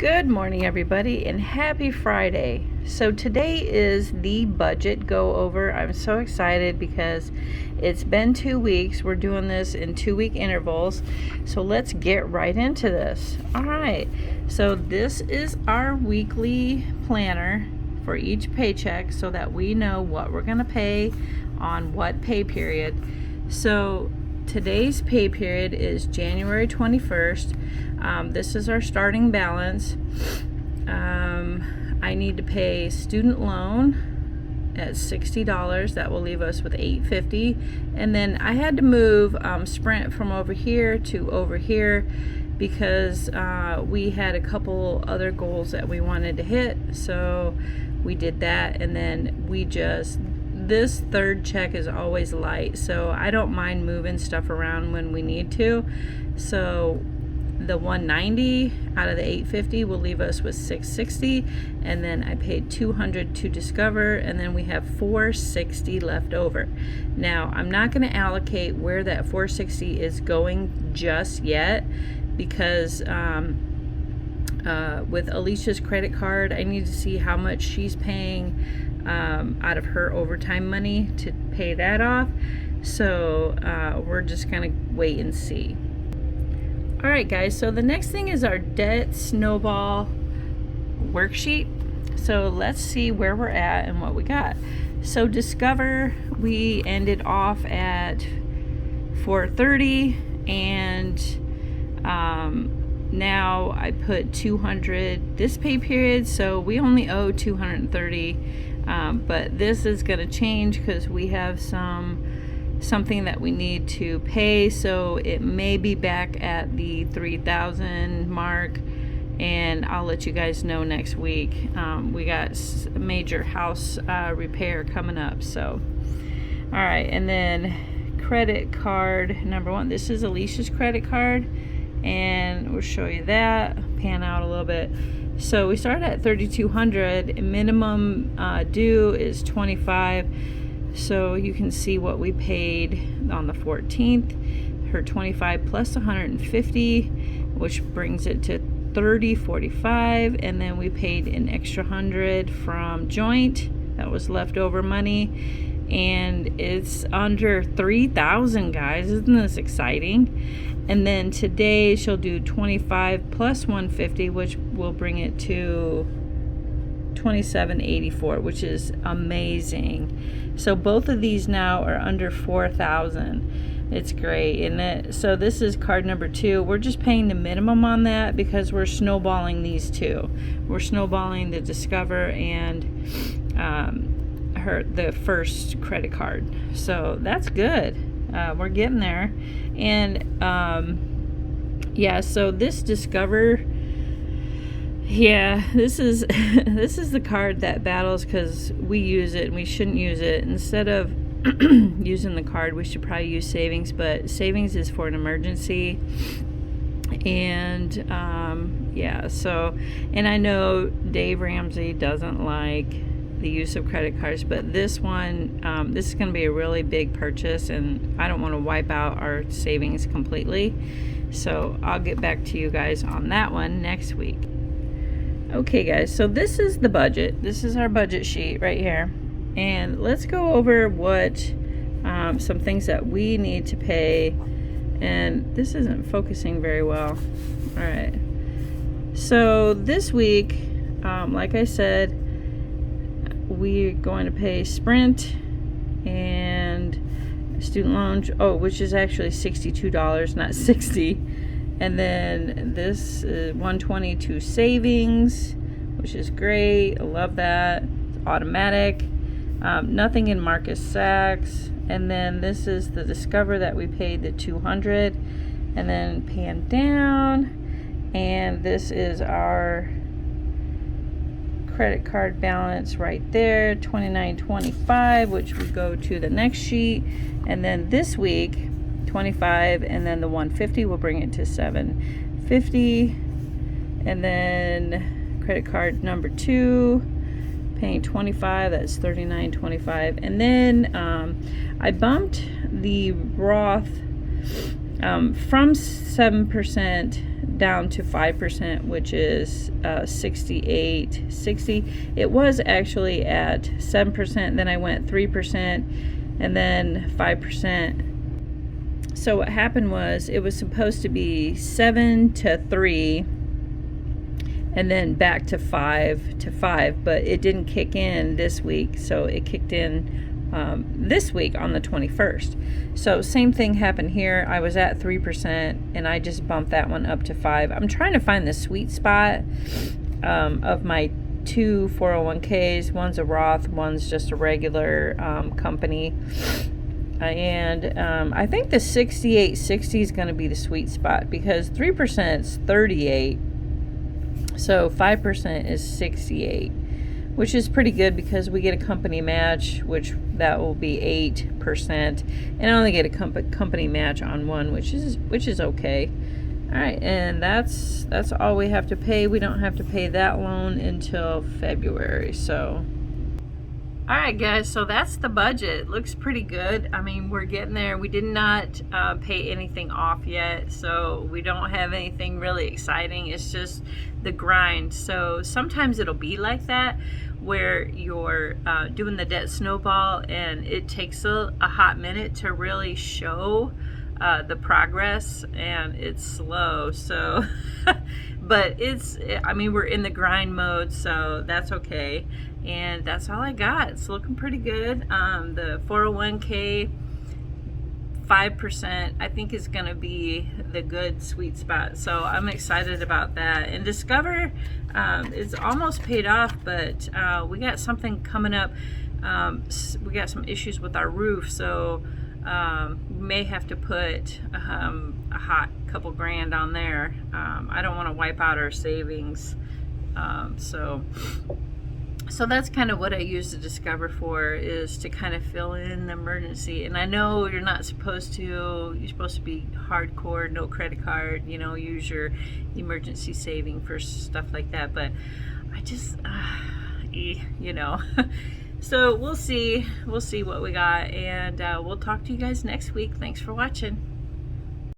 Good morning, everybody, and happy Friday. So today is the budget go over. I'm so excited because it's been 2 weeks. We're doing this in 2-week intervals. So let's get right into this. All right. So this is our weekly planner for each paycheck so that we know what we're going to pay on what pay period. So today's pay period is January 21st. This is our starting balance. I need to pay student loan at $60. That will leave us with $850. And then I had to move Sprint from over here to over here because we had a couple other goals that we wanted to hit. So we did that, and then this third check is always light, so I don't mind moving stuff around when we need to. So the 190 out of the 850 will leave us with 660, and then I paid 200 to Discover, and then we have 460 left over. Now I'm not going to allocate where that 460 is going just yet because with Alicia's credit card, I need to see how much she's paying out of her overtime money to pay that off. So we're just gonna wait and see. All right, guys, so the next thing is our debt snowball worksheet. So let's see where we're at and what we got. So Discover, we ended off at 430, and now I put 200 this pay period, so we only owe 230. But this is going to change because we have something that we need to pay, so it may be back at the 3,000 mark, and I'll let you guys know next week. We got a major house repair coming up. So all right, and then credit card number one, this is Alicia's credit card, and we'll show you that, pan out a little bit. So we started at 3,200. Minimum due is 25. So you can see what we paid on the 14th. Her 25 plus 150, which brings it to 30.45, and then we paid an extra 100 from joint. That was leftover money, and it's under 3,000, guys. Isn't this exciting? And then today she'll do 25 plus 150, which will bring it to 27.84, which is amazing. So both of these now are under 4,000. It's great, isn't it? So this is card number 2. We're just paying the minimum on that because we're snowballing these two. We're snowballing the Discover and the first credit card. So that's good. We're getting there. And yeah, so this Discover, yeah, this is this is the card that battles because we use it and we shouldn't use it. Instead of using the card, we should probably use savings, but savings is for an emergency. And yeah, so, and I know Dave Ramsey doesn't like the use of credit cards, but this one, this is going to be a really big purchase, and I don't want to wipe out our savings completely. So I'll get back to you guys on that one next week. Okay, guys, so this is the budget. This is our budget sheet right here, and let's go over what some things that we need to pay. And this isn't focusing very well. All right, so this week, like I said, we're going to pay Sprint and student loans, which is actually $62, not $60. And then this is 122 savings, which is great. I love that. It's automatic. Nothing in Marcus Sachs. And then this is the Discover that we paid the 200, and then pan down. And this is our credit card balance right there, $29.25, which would go to the next sheet. And then this week, 25, and then the 150 will bring it to 750. And then credit card number 2, paying 25, that's 39.25. And then I bumped the Roth from 7% down to 5%, which is 68.60. It was actually at 7%, then I went 3%, and then 5%. So what happened was it was supposed to be 7 to 3, and then back to 5 to 5, but it didn't kick in this week, so it kicked in this week on the 21st. So same thing happened here. I was at 3%, and I just bumped that one up to 5. I'm trying to find the sweet spot of my 2 401ks. One's a Roth, one's just a regular company. And I think the 68.60 is going to be the sweet spot, because 3% is 38, so 5% is 68, which is pretty good because we get a company match, which that will be 8%, and I only get a company match on one, which is okay. All right, and that's all we have to pay. We don't have to pay that loan until February. So all right, guys, so that's the budget. It looks pretty good. I mean, we're getting there. We did not pay anything off yet, so we don't have anything really exciting. It's just the grind. So sometimes it'll be like that, where you're doing the debt snowball, and it takes a hot minute to really show the progress, and it's slow. So but I mean, we're in the grind mode, so that's okay. And that's all I got. It's looking pretty good. The 401k 5% I think is going to be the good sweet spot, so I'm excited about that. And Discover is almost paid off, but we got something coming up. We got some issues with our roof, so we may have to put a hot couple grand on there. I don't want to wipe out our savings, so that's kind of what I use the Discover for, is to kind of fill in the emergency. And I know you're not supposed to. You're supposed to be hardcore, no credit card, use your emergency saving for stuff like that. But I just, So we'll see what we got, and we'll talk to you guys next week. Thanks for watching.